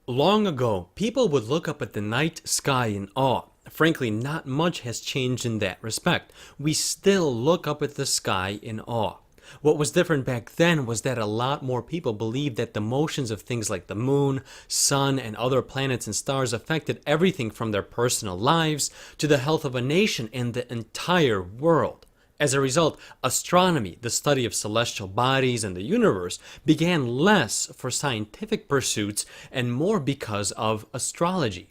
Long ago, people would look up at the night sky in awe. Frankly, not much has changed in that respect. We still look up at the sky in awe. What was different back then was that a lot more people believed that the motions of things like the moon, sun, and other planets and stars affected everything from their personal lives to the health of a nation and the entire world. As a result, astronomy, the study of celestial bodies and the universe, began less for scientific pursuits and more because of astrology.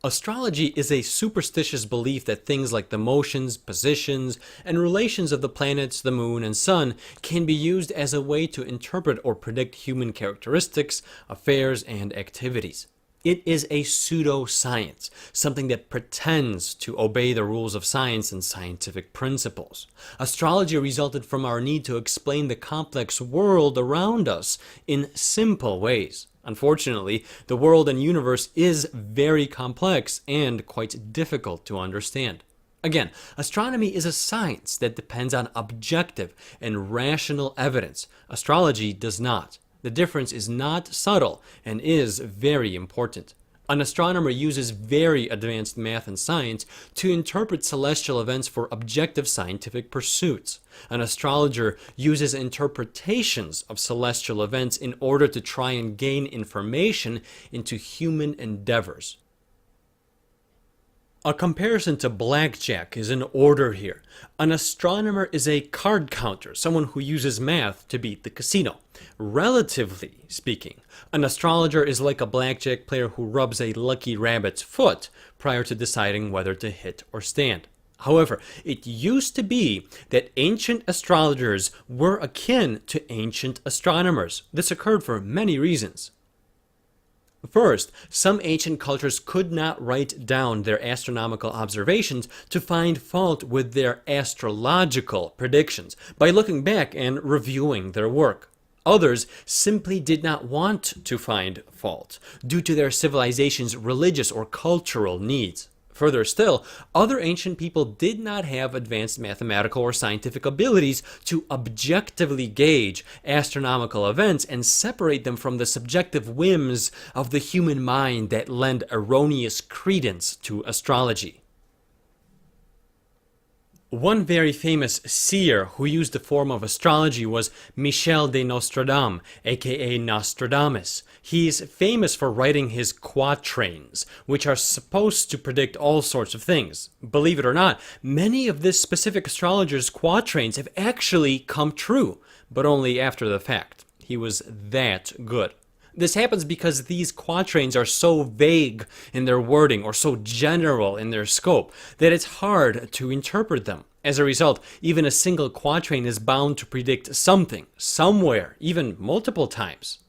Astrology is a superstitious belief that things like the motions, positions, and relations of the planets, the moon, and sun can be used as a way to interpret or predict human characteristics, affairs, and activities. It is a pseudoscience, something that pretends to obey the rules of science and scientific principles. Astrology resulted from our need to explain the complex world around us in simple ways. Unfortunately, the world and universe is very complex and quite difficult to understand. Again, astronomy is a science that depends on objective and rational evidence. Astrology does not. The difference is not subtle and is very important. An astronomer uses very advanced math and science to interpret celestial events for objective scientific pursuits. An astrologer uses interpretations of celestial events in order to try and gain information into human endeavors. A comparison to blackjack is in order here. An astronomer is a card counter, someone who uses math to beat the casino. Relatively speaking, an astrologer is like a blackjack player who rubs a lucky rabbit's foot prior to deciding whether to hit or stand. However, it used to be that ancient astrologers were akin to ancient astronomers. This occurred for many reasons. First, some ancient cultures could not write down their astronomical observations to find fault with their astrological predictions by looking back and reviewing their work. Others simply did not want to find fault due to their civilization's religious or cultural needs. Further still, other ancient people did not have advanced mathematical or scientific abilities to objectively gauge astronomical events and separate them from the subjective whims of the human mind that lend erroneous credence to astrology. One very famous seer who used the form of astrology was Michel de Nostradam, aka Nostradamus. He's famous for writing his quatrains, which are supposed to predict all sorts of things. Believe it or not, many of this specific astrologer's quatrains have actually come true, but only after the fact. He was that good. This happens because these quatrains are so vague in their wording or so general in their scope that it's hard to interpret them. As a result, even a single quatrain is bound to predict something, somewhere, even multiple times.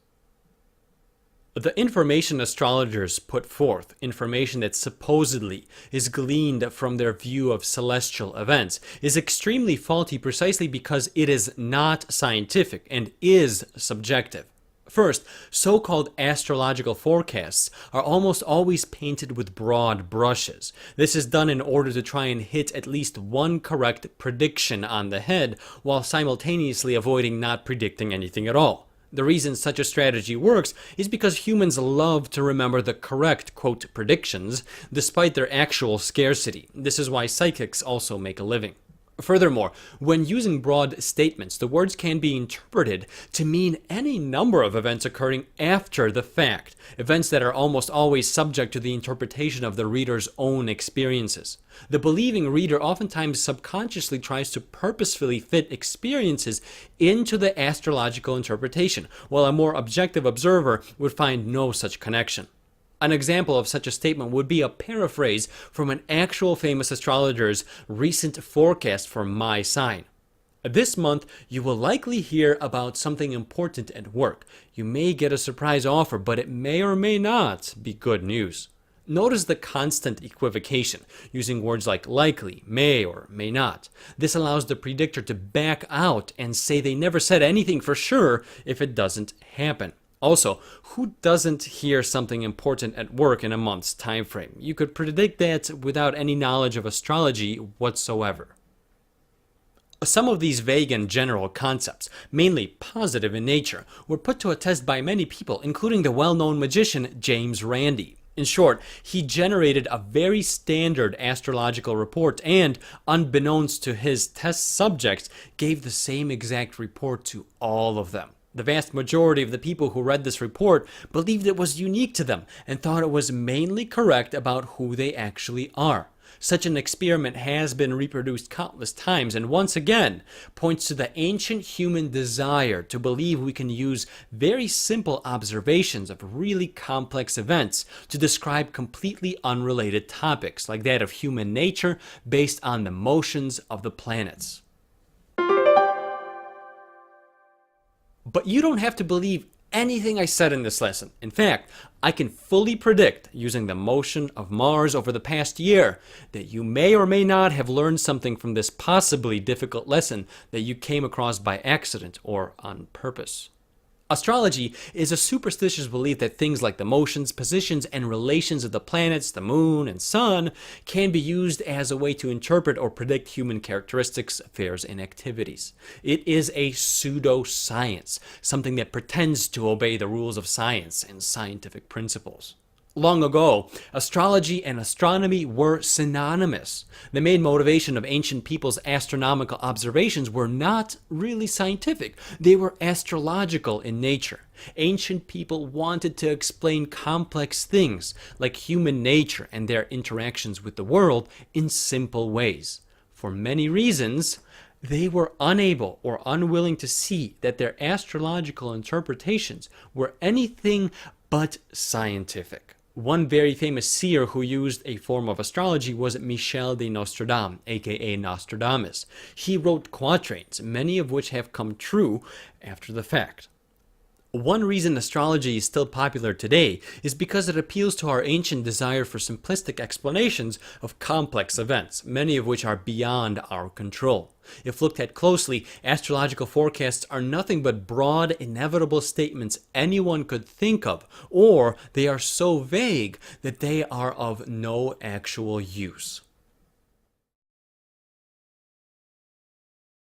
The information astrologers put forth, information that supposedly is gleaned from their view of celestial events, is extremely faulty precisely because it is not scientific and is subjective. First, so-called astrological forecasts are almost always painted with broad brushes. This is done in order to try and hit at least one correct prediction on the head, while simultaneously avoiding not predicting anything at all. The reason such a strategy works is because humans love to remember the correct, quote, predictions, despite their actual scarcity. This is why psychics also make a living. Furthermore, when using broad statements, the words can be interpreted to mean any number of events occurring after the fact, events that are almost always subject to the interpretation of the reader's own experiences. The believing reader oftentimes subconsciously tries to purposefully fit experiences into the astrological interpretation, while a more objective observer would find no such connection. An example of such a statement would be a paraphrase from an actual famous astrologer's recent forecast for my sign. This month, you will likely hear about something important at work. You may get a surprise offer, but it may or may not be good news. Notice the constant equivocation, using words like likely, may, or may not. This allows the predictor to back out and say they never said anything for sure if it doesn't happen. Also, who doesn't hear something important at work in a month's time frame? You could predict that without any knowledge of astrology whatsoever. Some of these vague and general concepts, mainly positive in nature, were put to a test by many people, including the well-known magician James Randi. In short, he generated a very standard astrological report and, unbeknownst to his test subjects, gave the same exact report to all of them. The vast majority of the people who read this report believed it was unique to them and thought it was mainly correct about who they actually are. Such an experiment has been reproduced countless times and once again points to the ancient human desire to believe we can use very simple observations of really complex events to describe completely unrelated topics like that of human nature based on the motions of the planets. But you don't have to believe anything I said in this lesson. In fact, I can fully predict, using the motion of Mars over the past year, that you may or may not have learned something from this possibly difficult lesson that you came across by accident or on purpose. Astrology is a superstitious belief that things like the motions, positions, and relations of the planets, the moon, and sun can be used as a way to interpret or predict human characteristics, affairs, and activities. It is a pseudoscience, something that pretends to obey the rules of science and scientific principles. Long ago, astrology and astronomy were synonymous. The main motivation of ancient people's astronomical observations were not really scientific. They were astrological in nature. Ancient people wanted to explain complex things like human nature and their interactions with the world in simple ways. For many reasons, they were unable or unwilling to see that their astrological interpretations were anything but scientific. One very famous seer who used a form of astrology was Michel de Nostradam, aka Nostradamus. He wrote quatrains, many of which have come true after the fact. One reason astrology is still popular today is because it appeals to our ancient desire for simplistic explanations of complex events, many of which are beyond our control. If looked at closely, astrological forecasts are nothing but broad, inevitable statements anyone could think of, or they are so vague that they are of no actual use.